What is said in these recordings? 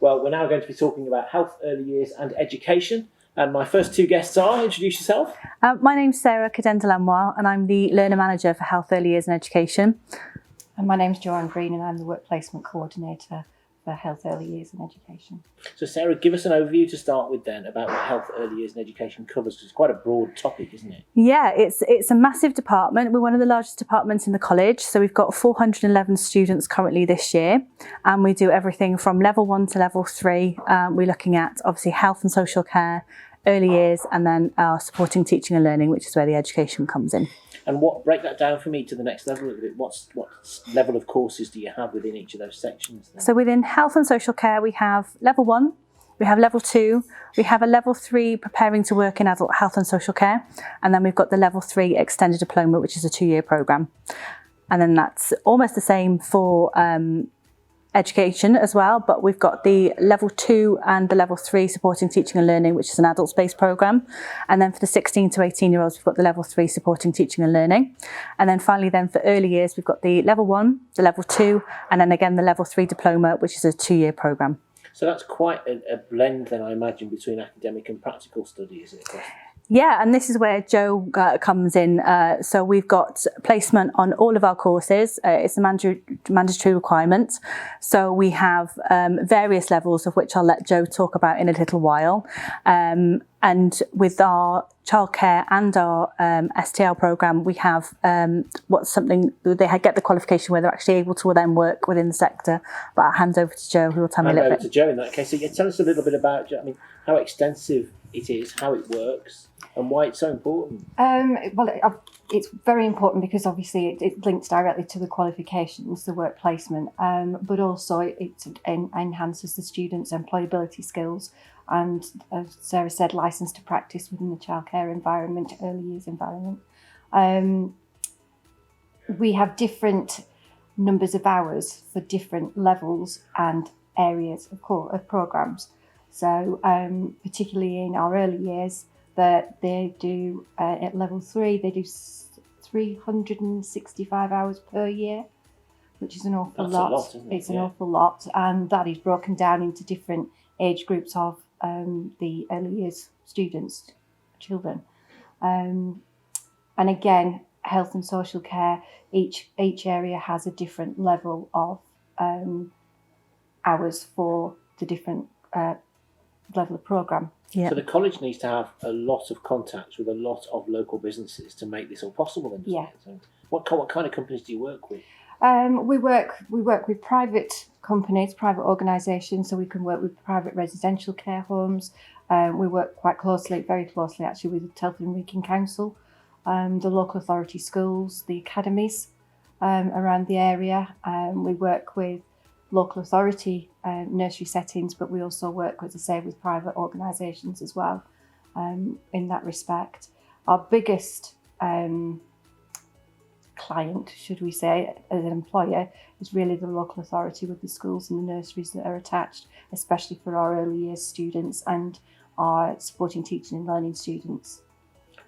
Well, we're now going to be talking about health, early years and education. And my first two guests are, introduce yourself. My name's Sarah Cadenda-Lamoire and I'm the Learner Manager for Health, Early Years and Education. And my name's Joanne Green and I'm the Work Placement Coordinator for Health, Early Years and Education. So Sarah, give us an overview to start with then about what health, early years and education covers, because it's quite a broad topic, isn't it? Yeah, it's a massive department. We're one of the largest departments in the college. So we've got 411 students currently this year. And we do everything from level 1 to level 3. We're looking at obviously health and social care, early years, and then our supporting teaching and learning, which is where the education comes in. And break that down for me to the next level of it. What level of courses do you have within each of those sections then? So within health and social care, we have level 1, we have level 2, we have a level 3 preparing to work in adult health and social care, and then we've got the level 3 extended diploma, which is a 2-year programme. And then that's almost the same for education as well, but we've got the level 2 and the level 3 supporting teaching and learning, which is an adult-based programme. And then for the 16 to 18-year-olds, we've got the level 3 supporting teaching and learning. And then finally then for early years, we've got the level 1, the level 2, and then again the level 3 diploma, which is a 2-year programme. So that's quite a blend then, I imagine, between academic and practical study, is it? Yeah, and this is where Joe comes in. So we've got placement on all of our courses. It's a mandatory requirement. So we have various levels of which I'll let Joe talk about in a little while. And with our childcare and our STL programme, we have they get the qualification where they're actually able to then work within the sector. But I'll hand over to Joe, who will tell me a little bit. Hand over to Joe in that case. So tell us a little bit about, how extensive it is, how it works, and why it's so important. It's very important because obviously it links directly to the qualifications, the work placement, but also it enhances the students' employability skills and, as Sarah said, licence to practice within the childcare environment, early years environment. We have different numbers of hours for different levels and areas of programmes. So particularly in our early years, that they do at level 3, they do 365 hours per year, which is an awful lot. That's a lot, isn't it? It's an awful lot, and that is broken down into different age groups of the early years students, children. And again, health and social care, each area has a different level of hours for the different level of programme. Yeah. So the college needs to have a lot of contacts with a lot of local businesses to make this all possible then, doesn't it? So what kind of companies do you work with? We work with private companies, private organisations, so we can work with private residential care homes. We work very closely actually with the Telford and Wrekin Council, the local authority schools, the academies around the area. We work with local authority nursery settings, but we also work, as I say, with private organisations as well in that respect. Our biggest client, should we say, as an employer, is really the local authority with the schools and the nurseries that are attached, especially for our early years students and our supporting teaching and learning students.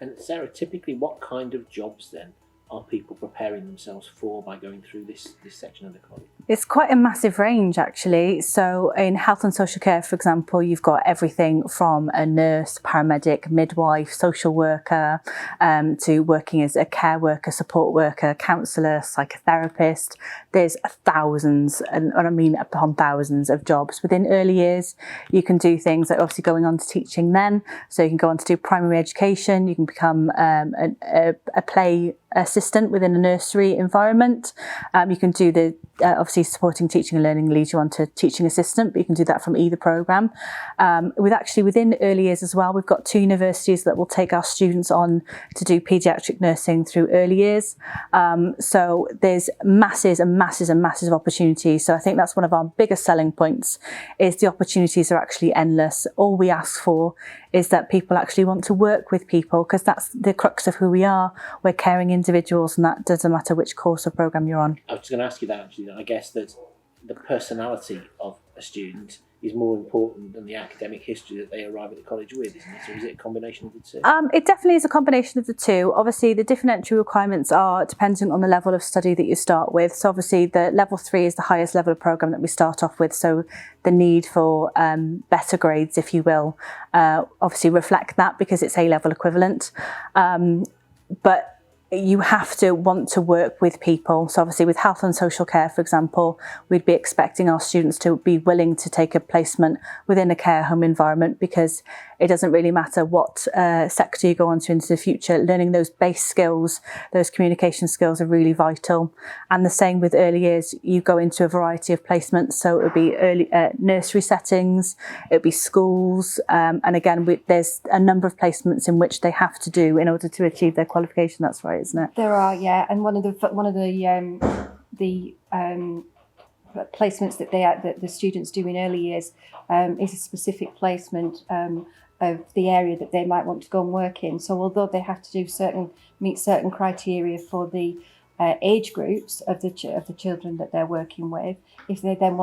And Sarah, typically what kind of jobs then are people preparing themselves for by going through this section of the college? It's quite a massive range actually. So in health and social care, for example, you've got everything from a nurse, paramedic, midwife, social worker, to working as a care worker, support worker, counsellor, psychotherapist. There's thousands, and I mean upon thousands of jobs. Within early years, you can do things like obviously going on to teaching then. So you can go on to do primary education, you can become a play assistant within a nursery environment. You can do the obviously supporting teaching and learning leads you on to teaching assistant, but you can do that from either programme. Within early years as well, we've got 2 universities that will take our students on to do paediatric nursing through early years. So there's masses and masses and masses of opportunities. So I think that's one of our biggest selling points, is the opportunities are actually endless. All we ask for is that people actually want to work with people, because that's the crux of who we are. We're caring individuals, and that doesn't matter which course or programme you're on. I was going to ask you that actually. I guess that the personality of a student is more important than the academic history that they arrive at the college with, isn't it? So is it a combination of the two? It definitely is a combination of the two. Obviously, the different entry requirements are dependent on the level of study that you start with. So obviously, the level 3 is the highest level of programme that we start off with. So the need for better grades, if you will, obviously reflect that because it's A-level equivalent. But you have to want to work with people. So obviously with health and social care, for example, we'd be expecting our students to be willing to take a placement within a care home environment, because it doesn't really matter what sector you go on to into the future. Learning those base skills, those communication skills are really vital. And the same with early years, you go into a variety of placements. So it would be early nursery settings, it would be schools. And again, there's a number of placements in which they have to do in order to achieve their qualification. That's right, isn't it? There are, yeah, and one of the placements that the students do in early years is a specific placement of the area that they might want to go and work in. So although they have to meet certain criteria for the age groups of the children that they're working with, if they then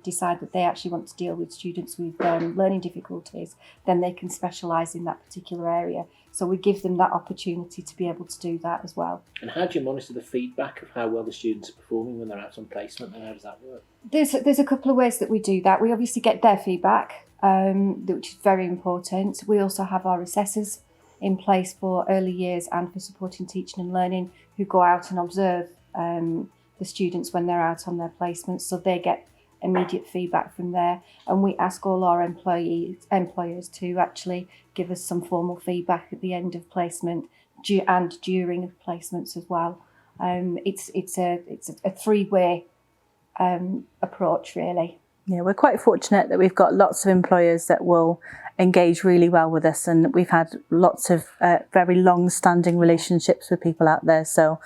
decide that they actually want to deal with students with learning difficulties, then they can specialise in that particular area. So we give them that opportunity to be able to do that as well. And how do you monitor the feedback of how well the students are performing when they're out on placement, and how does that work? There's a couple of ways that we do that. We obviously get their feedback, which is very important. We also have our assessors in place for early years and for supporting teaching and learning, who go out and observe the students when they're out on their placements, so they get immediate feedback from there. And we ask all our employers to actually give us some formal feedback at the end of placement and during placements as well. It's a three-way approach, really. Yeah, we're quite fortunate that we've got lots of employers that will engage really well with us, and we've had lots of very long-standing relationships with people out there. So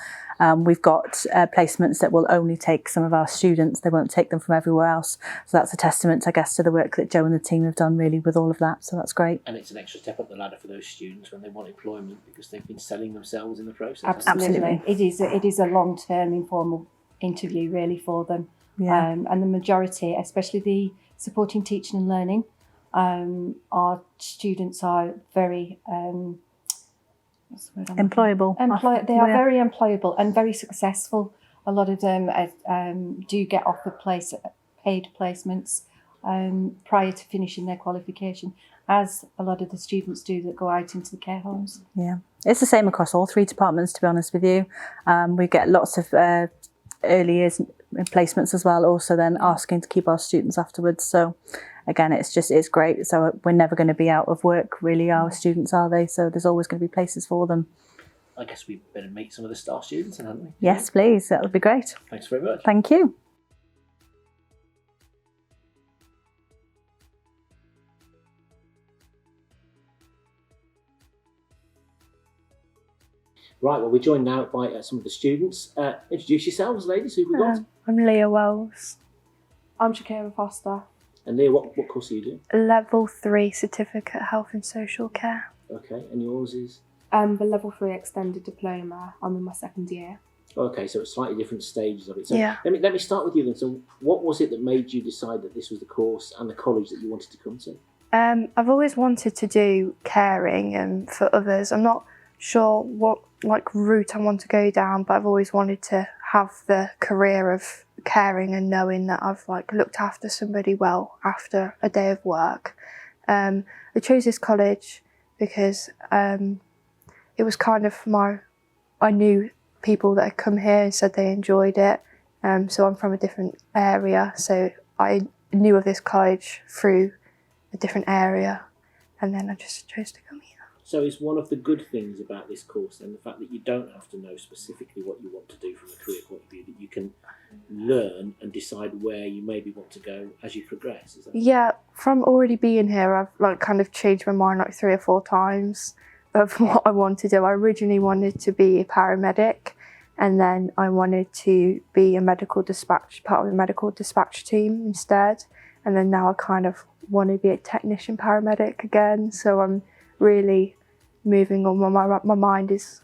we've got placements that will only take some of our students; they won't take them from everywhere else. So that's a testament, I guess, to the work that Joe and the team have done really with all of that. So that's great. And it's an extra step up the ladder for those students when they want employment, because they've been selling themselves in the process. Absolutely. It is a long-term informal interview really for them. Yeah. And the majority, especially the supporting teaching and learning, our students are very employable. They are very employable and very successful. A lot of them do get offered paid placements prior to finishing their qualification, as a lot of the students do that go out into the care homes. Yeah, it's the same across all 3 departments, to be honest with you. We get lots of early years placements as well, also then asking to keep our students afterwards. So again, it's great. So we're never going to be out of work, really, our students, are they? So there's always going to be places for them. I guess we better meet some of the staff students, hadn't we? Yes, please. That would be great. Thanks very much. Thank you. Right, well, we're joined now by some of the students. Introduce yourselves, ladies. Who have we got? I'm Leah Wells. I'm Shakira Foster. And Leah, what course are you doing? Level 3 Certificate Health and Social Care. Okay, and yours is? The Level 3 Extended Diploma. I'm in my second year. Okay, so it's slightly different stages of it. So Yeah. let me start with you then. So what was it that made you decide that this was the course and the college that you wanted to come to? I've always wanted to do caring for others. I'm not sure what route I want to go down, but I've always wanted to have the career of caring and knowing that I've looked after somebody well after a day of work. I chose this college because it was kind of I knew people that had come here and said they enjoyed it. So I'm from a different area, so I knew of this college through a different area, and then I just chose to come here. So is one of the good things about this course then the fact that you don't have to know specifically what you want to do from a career point of view, that you can learn and decide where you maybe want to go as you progress? Is that Yeah, from already being here, I've kind of changed my mind 3 or 4 times of what I want to do. I originally wanted to be a paramedic, and then I wanted to be a part of the medical dispatch team instead. And then now I kind of want to be a technician paramedic again. So I'm really moving on. My mind is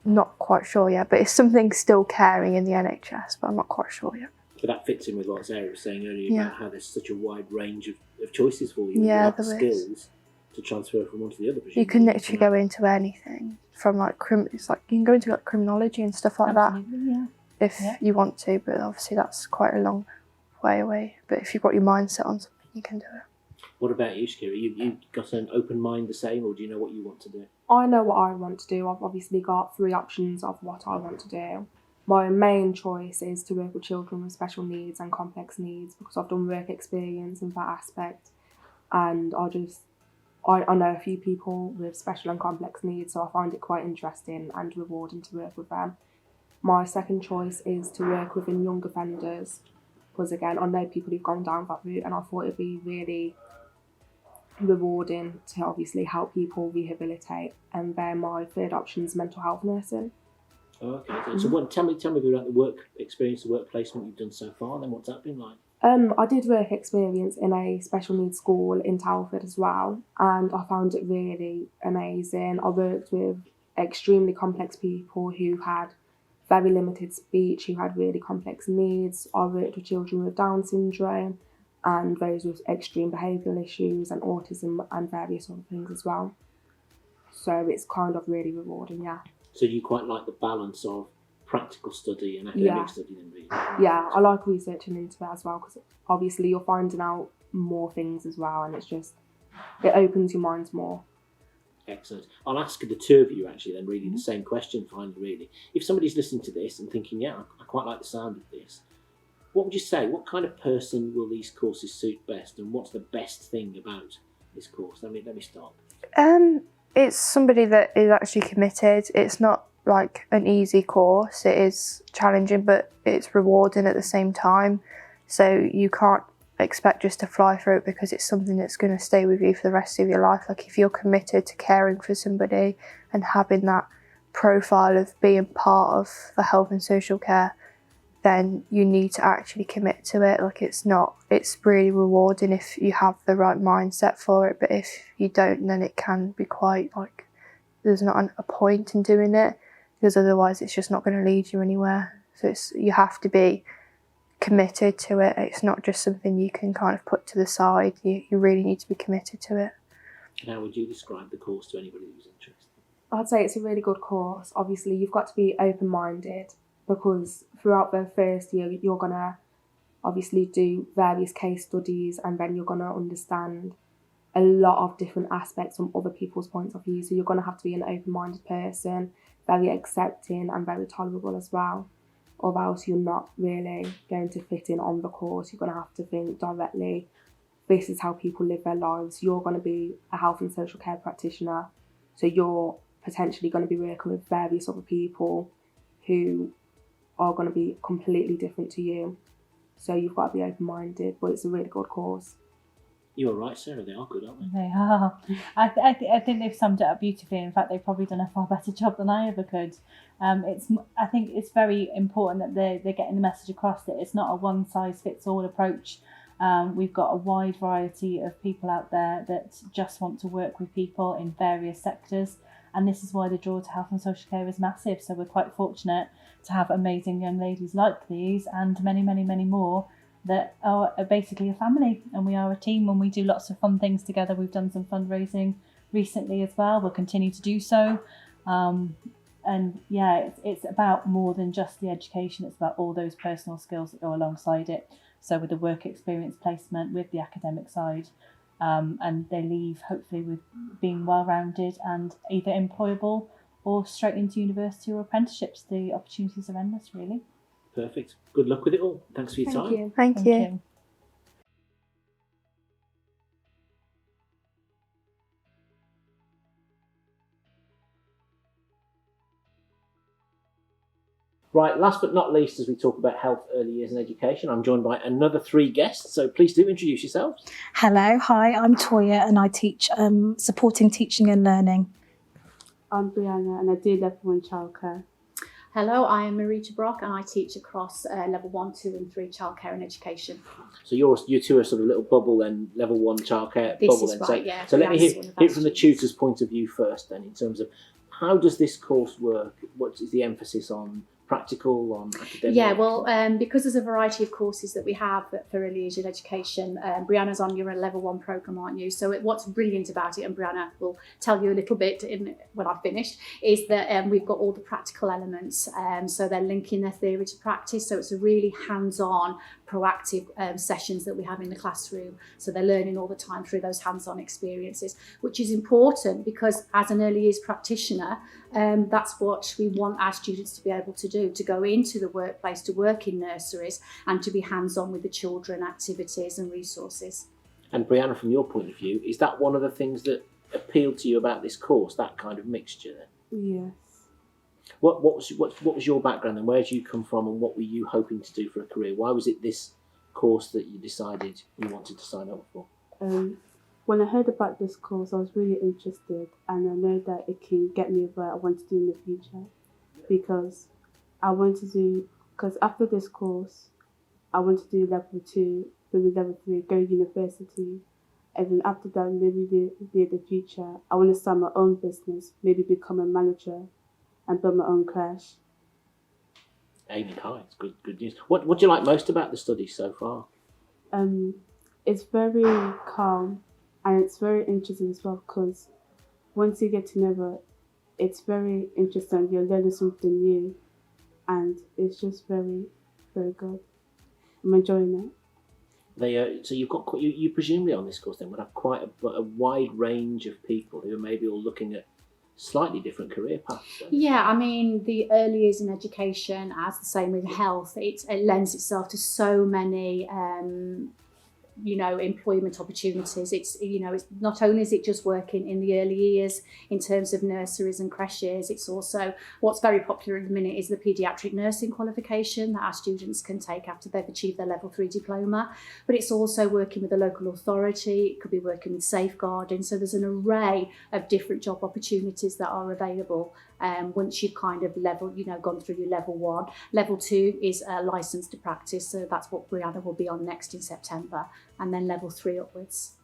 not quite sure yet, but it's something still caring in the NHS, but I'm not quite sure yet. But that fits in with what Sarah was saying earlier Yeah. about how there's such a wide range of choices for you. Yeah, You have the there is. skills to transfer from one to the other. You can literally go into anything from like it's like you can go into like criminology and stuff like Absolutely, yeah. that if Yeah. you want to, but obviously that's quite a long way away. But if you've got your mindset on something, you can do it. What about you, Shakira? You got an open mind the same, or do you know what you want to do? I know what I want to do. I've obviously got 3 options of what I want to do. My main choice is to work with children with special needs and complex needs because I've done work experience in that aspect, and I know a few people with special and complex needs, so I find it quite interesting and rewarding to work with them. My second choice is to work within young offenders because, again, I know people who've gone down that route, and I thought it'd be really rewarding to obviously help people rehabilitate. And then my third option is mental health nursing. Oh, okay. So tell me about the work experience, the work placement you've done so far. Then what's that been like? I did work experience in a special needs school in Telford as well, and I found it really amazing. I worked with extremely complex people who had very limited speech, who had really complex needs. I worked with children with Down syndrome and those with extreme behavioural issues and autism and various other things as well. So it's kind of really rewarding, yeah. So you quite like the balance of practical study and academic Yeah. study then, really? Yeah, I like researching into it as well because obviously you're finding out more things as well, and it opens your minds more. Excellent. I'll ask the two of you actually then really the same question finally really. If somebody's listening to this and thinking, yeah, I quite like the sound of this, what would you say? What kind of person will these courses suit best, and what's the best thing about this course? Let me start. It's somebody that is actually committed. It's not like an easy course. It is challenging, but it's rewarding at the same time. So you can't expect just to fly through it because it's something that's going to stay with you for the rest of your life. Like if you're committed to caring for somebody and having that profile of being part of the health and social care, then you need to actually commit to it. Like it's really rewarding if you have the right mindset for it, but if you don't, then it can be quite like there's not a point in doing it because otherwise it's just not going to lead you anywhere. So you have to be committed to it. It's not just something you can kind of put to the side. You really need to be committed to it. And how would you describe the course to anybody who's interested? I'd say it's a really good course. Obviously, you've got to be open-minded because throughout the first year, you're going to obviously do various case studies, and then you're going to understand a lot of different aspects from other people's points of view. So you're going to have to be an open-minded person, very accepting and very tolerable as well, or else you're not really going to fit in on the course. You're going to have to think directly, this is how people live their lives. You're going to be a health and social care practitioner, so you're potentially going to be working with various other people who are going to be completely different to you. So you've got to be open-minded, but it's a really good course. You're right, Sarah, they are good, aren't they? They are. I think they've summed it up beautifully. In fact, they've probably done a far better job than I ever could. I think it's very important that they're getting the message across that it's not a one-size-fits-all approach. We've got a wide variety of people out there that just want to work with people in various sectors, and this is why the draw to health and social care is massive. So we're quite fortunate to have amazing young ladies like these and many, many, many more that are basically a family, and we are a team and we do lots of fun things together. We've done some fundraising recently as well. We'll continue to do so. And yeah, it's about more than just the education. It's about all those personal skills that go alongside it. So with the work experience placement, with the academic side, and they leave hopefully with being well-rounded and either employable or straight into university or apprenticeships. The opportunities are endless, really. Perfect. Good luck with it all. Thanks for your time. Thank you. Thank you. Right, last but not least, as we talk about health, early years and education, I'm joined by another 3 guests, so please do introduce yourselves. Hello, hi, I'm Toya and I teach supporting teaching and learning. I'm Brianna and I do level 1 childcare. Hello, I am Marita Brock and I teach across level 1, 2 and 3 childcare and education. So you two are sort of a little bubble then, level 1 childcare This bubble is then. right, yeah. So let me That's hear one of our it from the students. tutor's point of view first then, in terms of how does this course work? What is the emphasis on practical, on academic? Yeah, well, because there's a variety of courses that we have for early years education, Brianna's on your level 1 programme, aren't you? So what's brilliant about it, and Brianna will tell you a little bit when I've finished, is that we've got all the practical elements. So they're linking their theory to practice. So it's a really hands-on, proactive sessions that we have in the classroom. So they're learning all the time through those hands-on experiences, which is important because as an early years practitioner, that's what we want our students to be able to do, to go into the workplace, to work in nurseries and to be hands-on with the children, activities and resources. And Brianna, from your point of view, is that one of the things that appealed to you about this course, that kind of mixture then? Yes. What was your background then? Where did you come from and what were you hoping to do for a career? Why was it this course that you decided you wanted to sign up for? When I heard about this course, I was really interested, and I know that it can get me where I want to do in the future, because after this course, I want to do level 2, maybe level 3, go to university, and then after that, maybe in the future, I want to start my own business, maybe become a manager and build my own creche. Aiming high, it's good news. What do you like most about the study so far? It's very calm and it's very interesting as well, because once you get to know it, it's very interesting. You're learning something new, and it's just very, very good. I'm enjoying it. So you've got you presumably on this course then would have quite a wide range of people who are maybe all looking at slightly different career paths. Yeah, I mean, the early years in education, as the same with health, it lends itself to so many employment opportunities. It's not only is it just working in the early years in terms of nurseries and creches, it's also what's very popular at the minute is the paediatric nursing qualification that our students can take after they've achieved their level 3 diploma. But it's also working with a local authority, it could be working with safeguarding. So there's an array of different job opportunities that are available once you've kind of gone through your level 1. Level 2 is a licence to practice, so that's what Brianna will be on next in September, and then level 3 upwards.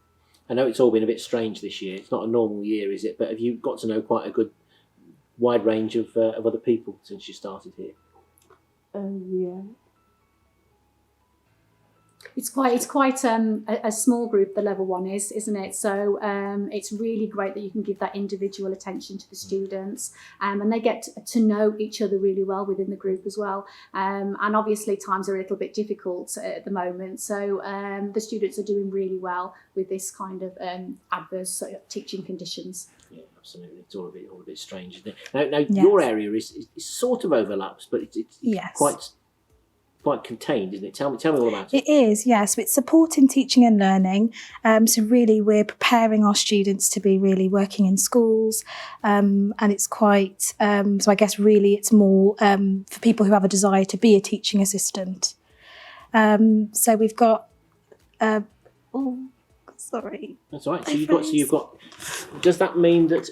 I know it's all been a bit strange this year. It's not a normal year, is it? But have you got to know quite a good wide range of other people since you started here? Yeah. It's quite a small group, the level 1 is, isn't it? So it's really great that you can give that individual attention to the students, and they get to know each other really well within the group as well. And obviously times are a little bit difficult at the moment, so the students are doing really well with this kind of adverse teaching conditions. Yeah, absolutely. It's all a bit strange, isn't it? Now yes. Your area is sort of overlaps, but it's yes. quite contained, isn't it? Tell me all about it. It is, yes. It's supporting teaching and learning. So really we're preparing our students to be really working in schools, and it's quite, so I guess really it's more for people who have a desire to be a teaching assistant. So we've got, sorry. That's all right. So you've got, does that mean that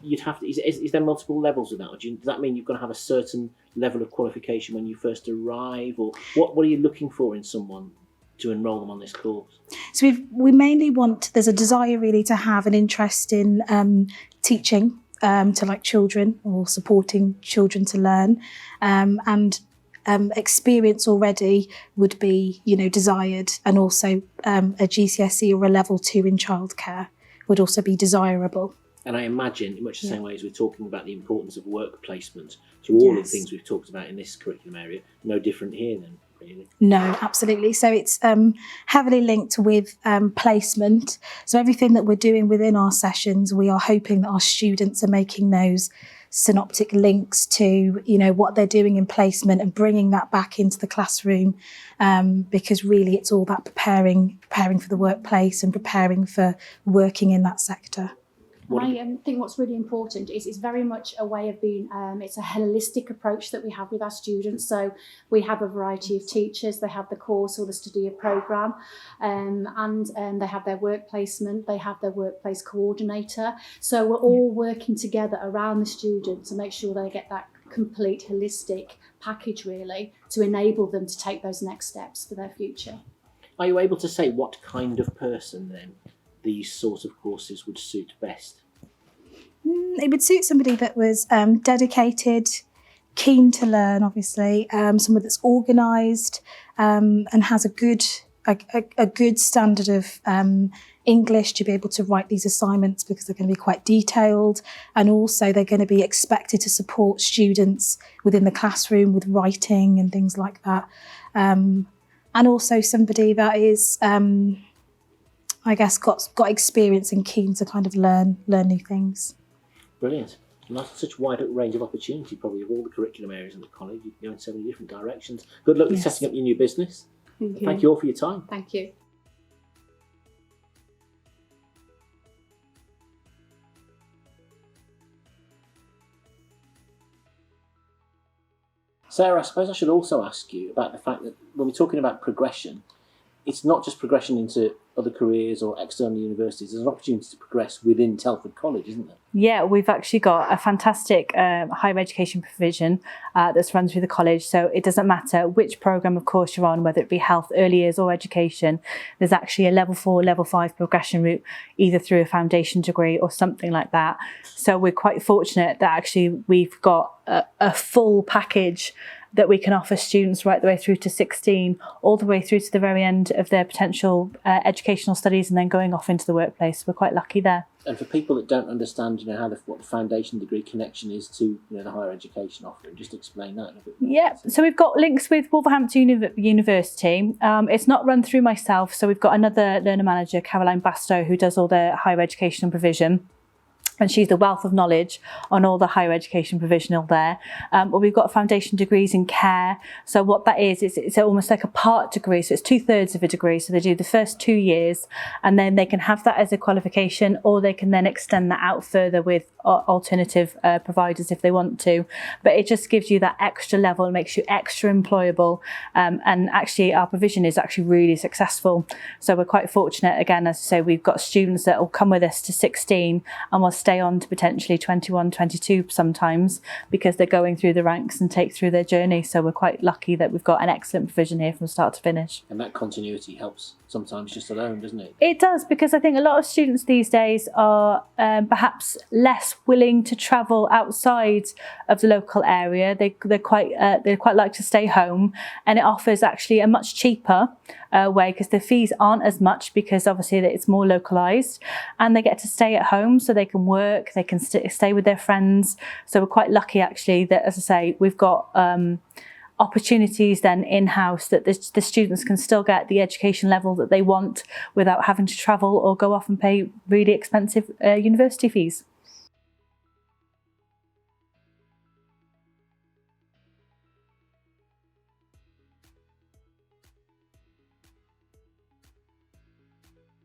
you'd have to, is there multiple levels of that? Or does that mean you've got to have a certain level of qualification when you first arrive, or what are you looking for in someone to enrol them on this course? So we mainly want, there's a desire really to have an interest in teaching to like children or supporting children to learn, and experience already would be desired, and also a GCSE or a level 2 in childcare would also be desirable. And I imagine, in much the same way as we're talking about the importance of work placement through all the things we've talked about in this curriculum area, no different here then, really? No, absolutely. So it's heavily linked with placement. So everything that we're doing within our sessions, we are hoping that our students are making those synoptic links to, what they're doing in placement and bringing that back into the classroom, because really it's all about preparing for the workplace and preparing for working in that sector. I think what's really important is it's very much a way of being, it's a holistic approach that we have with our students. So we have a variety of teachers, they have the course or the study programme, and they have their work placement, they have their workplace coordinator. So we're all working together around the student to make sure they get that complete holistic package really to enable them to take those next steps for their future. Are you able to say what kind of person then these sort of courses would suit best? It would suit somebody that was dedicated, keen to learn, obviously, someone that's organised and has a good standard of English to be able to write these assignments, because they're going to be quite detailed, and also they're going to be expected to support students within the classroom with writing and things like that. And also somebody that is, I guess, got experience and keen to kind of learn new things. Brilliant. And that's such a wide range of opportunity, probably, of all the curriculum areas in the college. You can go in so many different directions. Good luck with setting up your new business. Thank you all for your time. Thank you. Sarah, I suppose I should also ask you about the fact that when we're talking about progression, it's not just progression into other careers or external universities. There's an opportunity to progress within Telford College, isn't there? Yeah, we've actually got a fantastic higher education provision that's run through the college. So it doesn't matter which programme of course you're on, whether it be health, early years or education, there's actually a level 4, level 5 progression route, either through a foundation degree or something like that. So we're quite fortunate that actually we've got a full package that we can offer students right the way through to 16, all the way through to the very end of their potential educational studies and then going off into the workplace. We're quite lucky there. And for people that don't understand, how what the foundation degree connection is to the higher education offering, just explain that a bit more. Yeah, so we've got links with Wolverhampton University. It's not run through myself, so we've got another learner manager, Caroline Bastow, who does all the higher education provision. And she's the wealth of knowledge on all the higher education provisional there. But we've got foundation degrees in care. So what that is, it's almost like a part degree. So it's 2/3 of a degree. So they do the first 2 years and then they can have that as a qualification, or they can then extend that out further with alternative providers if they want to. But it just gives you that extra level and makes you extra employable. And actually our provision is actually really successful. So we're quite fortunate, again, as I say, we've got students that will come with us to 16 and will stay on to potentially 21, 22 sometimes, because they're going through the ranks and take through their journey. So we're quite lucky that we've got an excellent provision here from start to finish. And that continuity helps sometimes just alone, doesn't it? It does, because I think a lot of students these days are perhaps less willing to travel outside of the local area. They quite like to stay home, and it offers actually a much cheaper way, because the fees aren't as much, because obviously it's more localised, and they get to stay at home so they can work, they can stay with their friends. So we're quite lucky actually that, as I say, we've got opportunities then in-house that the students can still get the education level that they want without having to travel or go off and pay really expensive university fees.